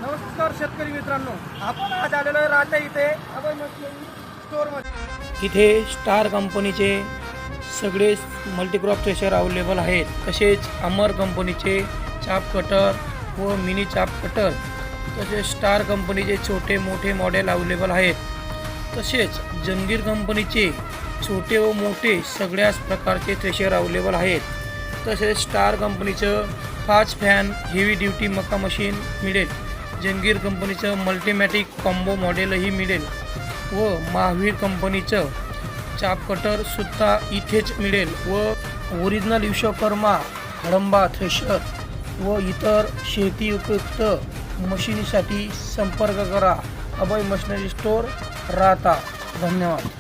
नमस्कार शेतकरी मित्रांनो, आपण आज आलेलो आहे राहता इथे अभय मशिनरी स्टोअरमध्ये। इथे स्टार कंपनीचे सगळे मल्टीक्रॉप थ्रेशर अवेलेबल आहेत। तसेच अमर कंपनीचे चाप कटर व मिनी चाप कटर, तसेच स्टार कंपनीचे छोटे मोठे मॉडेल अवेलेबल आहेत। तसेच जंगीर कंपनीचे छोटे व मोठे सगळ्याच प्रकारचे थ्रेशर अवेलेबल आहेत। तसेच स्टार कंपनीचं 5 फॅन हेवी ड्युटी मका मशीन मिळेल। जंगीर कंपनीचं मल्टीमॅटिक कॉम्बो मॉडेलही मिळेल व महावीर कंपनीचं चाप कटर सुद्धा इथेच मिळेल व ओरिजिनल विश्वकर्मा हडंबा थ्रेशर व इतर शेती उपयुक्त मशीनीसाठी संपर्क करा अभय मशिनरी स्टोअर राहता। धन्यवाद।